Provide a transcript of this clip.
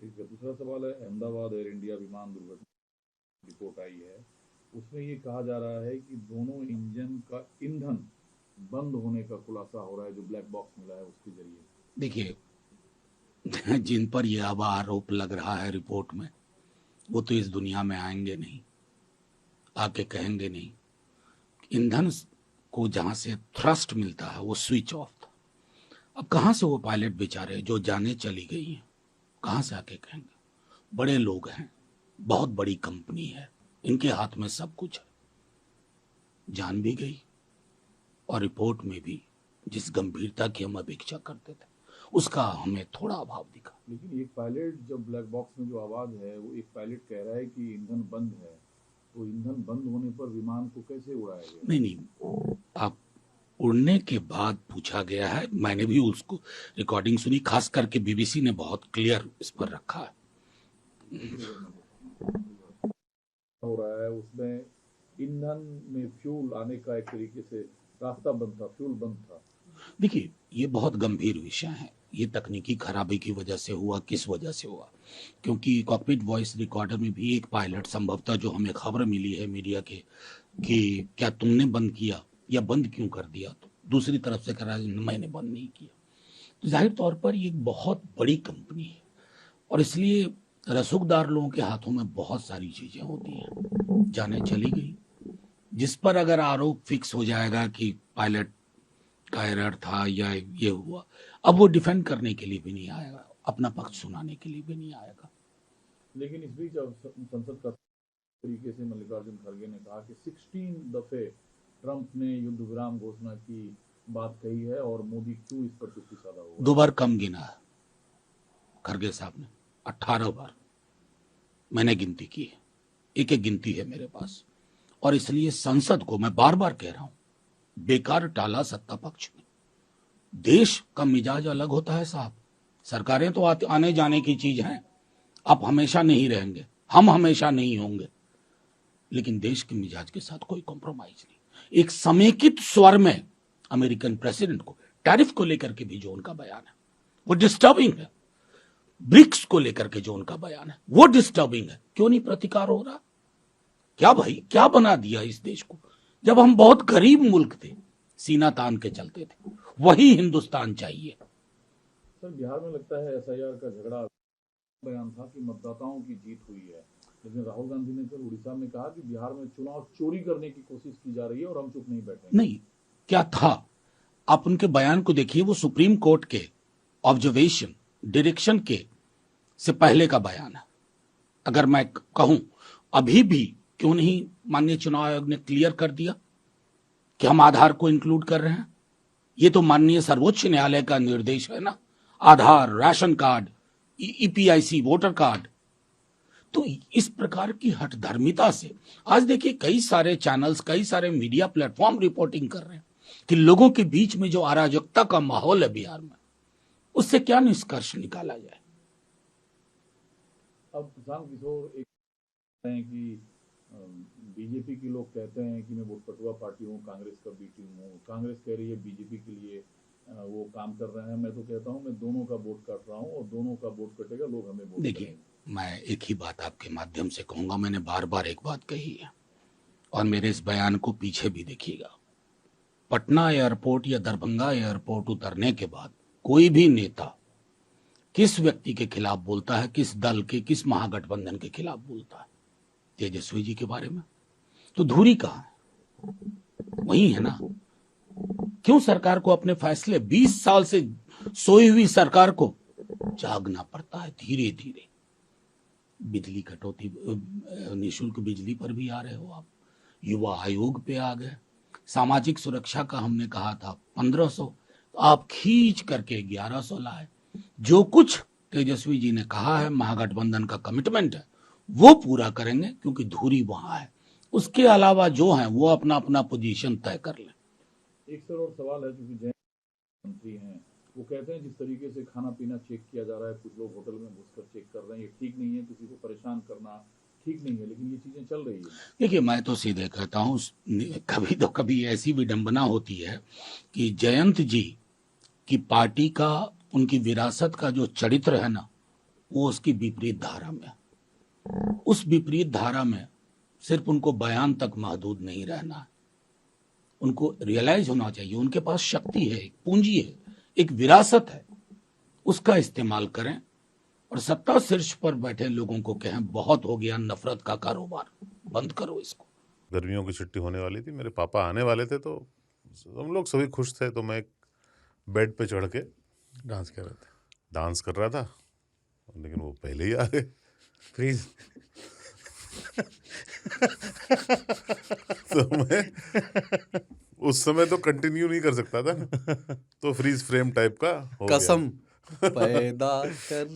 ठीक है। दूसरा सवाल है, अहमदाबाद एयर इंडिया विमान दुर्घटना रिपोर्ट आई है, उसमें ये कहा जा रहा है कि दोनों इंजन का ईंधन बंद होने का खुलासा हो रहा है, जो ब्लैक बॉक्स मिला है उसके जरिए। देखिए, जिन पर यह अब आरोप लग रहा है रिपोर्ट में, वो तो इस दुनिया में आएंगे नहीं, आके कहेंगे नहीं। ईंधन को जहां से थ्रस्ट मिलता है वो स्विच ऑफ था। अब कहां से वो पायलट बेचारे जो जाने चली गई हैं, कहां से आके कहेंगे? बड़े लोग हैं, बहुत बड़ी कंपनी है, इनके हाथ में सब कुछ है। जान भी गई, और रिपोर्ट में भी जिस गंभीरता की हम अपेक्षा करते थे उसका हमें थोड़ा अभाव दिखा। लेकिन एक पायलट, जब ब्लैक बॉक्स में जो आवाज है, वो एक पायलट कह रहा है कि ईंधन बंद है, तो ईंधन बंद होने पर विमान को कैसे उड़ाया गया? नहीं, आप उड़ने के बाद पूछा गया है, मैंने भी उसको रिकॉर्डिंग सुनी, खास करके बीबीसी ने बहुत क्लियर इस पर रखा है। हो रहा है उसमें ईंधन में फ्यूल आने का एक तरीके से रास्ता बंद था, फ्यूल बंद था। देखिए, ये बहुत गंभीर विषय है। ये तकनीकी खराबी की वजह से हुआ, किस वजह से हुआ? क्योंकि कॉकपिट वॉइस रिकॉर्डर में भी एक पायलट, संभवतः जो हमें खबर मिली है मीडिया के, कि क्या तुमने बंद किया या बंद क्यों कर दिया, तो दूसरी तरफ से करा मैंने बंद नहीं किया। तो जाहिर तौर पर ये एक बहुत बड़ी कंपनी है, और इसलिए रसूखदार लोगों के हाथों में बहुत सारी चीजें होती हैं। जाने चली गई, जिस पर अगर आरोप फिक्स हो जाएगा कि पायलट का एरर था या ये हुआ, अब वो डिफेंड करने के लिए भी नहीं आएगा, अपना पक्ष सुनाने के लिए भी नहीं आएगा। लेकिन इस बीच अब संसद का तरीके से मल्लिकार्जुन खड़गे ने कहा कि 16 दफे ट्रंप ने युद्ध विराम घोषणा की बात कही है, और मोदी क्यों इस पर चुप्पी साधा हुआ? 2 बार कम गिना है खड़गे साहब ने, 18 बार मैंने गिनती की है, एक एक गिनती है मेरे पास। और इसलिए संसद को मैं बार बार कह रहा हूं, बेकार टाला सत्ता पक्ष में। देश का मिजाज अलग होता है साहब, सरकारें तो आने जाने की चीज हैं, आप हमेशा नहीं रहेंगे, हम हमेशा नहीं होंगे, लेकिन देश के मिजाज के साथ कोई कॉम्प्रोमाइज नहीं। एक समेकित स्वर में अमेरिकन प्रेसिडेंट को टैरिफ को लेकर के भी जो उनका बयान है वो डिस्टर्बिंग है, ब्रिक्स को लेकर के जो उनका बयान है वो डिस्टर्बिंग है। क्यों नहीं प्रतिकार हो रहा? क्या भाई, क्या बना दिया इस देश को? जब हम बहुत गरीब मुल्क थे, सीना तान के चलते थे, वही हिंदुस्तान चाहिए। सर, बिहार में लगता है एसआईआर का झगड़ा बयान था कि मतदाताओं की जीत हुई है, लेकिन राहुल गांधी ने फिर उड़ीसा में कहा कि बिहार में चुनाव चोरी करने की कोशिश की जा रही है और हम चुप नहीं बैठेंगे। नहीं, क्या था? आप उनके बयान को देखिए, वो सुप्रीम कोर्ट के ऑब्जर्वेशन, डायरेक्शन के से पहले का बयान है। अगर मैं कहूं, अभी भी क्यों नहीं माननीय चुनाव आयोग ने क्लियर कर दिया कि हम आधार को इंक्लूड कर रहे हैं? ये तो माननीय सर्वोच्च न्यायालय का निर्देश है ना। Aadhaar, ration card, EPIC, voter card. तो इस प्रकार की हठधर्मिता से आज देखिए कई सारे चैनल्स, कई सारे मीडिया प्लेटफॉर्म रिपोर्टिंग कर रहे हैं कि लोगों के बीच में जो अराजकता का माहौल है बिहार में, उससे क्या निष्कर्ष निकाला जाए? अब प्रशांत किशोर एक हैं कि बीजेपी के लोग कहते हैं कि मैं वोट कटुआ पार्टी हूँ, कांग्रेस का बी टीम हूँ। कांग्रेस कह रही है बीजेपी के लिए वो काम कर रहे हैं। मैं तो कहता हूँ मैं दोनों का वोट काट रहा हूँ, और दोनों का वोट कटेगा, लोग हमें वोट देखिए, मैं एक ही बात आपके माध्यम से कहूंगा, मैंने बार बार एक बात कही है, और मेरे इस बयान को पीछे भी देखिएगा। पटना एयरपोर्ट या दरभंगा एयरपोर्ट उतरने के बाद कोई भी नेता किस व्यक्ति के खिलाफ बोलता है, किस दल के, किस महागठबंधन के खिलाफ बोलता है? तेजस्वी जी के बारे में। तो धुरी कहां है? वही है ना। क्यों सरकार को अपने फैसले, 20 साल से सोई हुई सरकार को जागना पड़ता है धीरे धीरे? बिजली कटौती, निःशुल्क बिजली पर भी आ रहे हो आप, युवा आयोग पे आ गए, सामाजिक सुरक्षा का हमने कहा था 1500, तो आप खींच करके 1100 लाए। जो कुछ तेजस्वी जी ने कहा है, महागठबंधन का कमिटमेंट है, वो पूरा करेंगे, क्योंकि धुरी वहां है। उसके अलावा जो है वो अपना अपना पोजीशन तय कर ले। एक सर और सवाल है, क्योंकि जैन मंत्री हैं, वो कहते हैं जिस तरीके से खाना पीना चेक किया जा रहा है, कुछ लोग होटल में घुसकर चेक कर रहे हैं, ये ठीक नहीं है, किसी को परेशान करना ठीक नहीं है, लेकिन ये चीजें चल रही है। देखिए, मैं तो सीधे कहता हूं, कभी तो कभी ऐसी विडंबना होती है कि जयंत जी की पार्टी का, उनकी विरासत का जो चरित्र है ना, वो उसकी विपरीत धारा में। उस विपरीत धारा में सिर्फ उनको बयान तक महदूद नहीं रहना है, उनको रियलाइज होना चाहिए उनके पास शक्ति है, एक पूंजी है, एक विरासत है, उसका इस्तेमाल करें और सत्ता शीर्ष पर बैठे लोगों को कहें बहुत हो गया नफरत का कारोबार, बंद करो इसको। गर्मियों की छुट्टी होने वाली थी, मेरे पापा आने वाले थे, तो हम लोग सभी खुश थे। तो मैं एक बेड पे चढ़ के डांस कर रहे थे, डांस कर रहा था, लेकिन वो पहले ही आ गए। फ्रीज। तो मैं उस समय तो कंटिन्यू नहीं कर सकता था ना, तो फ्रीज फ्रेम टाइप का हो गया। कसम पैदा कर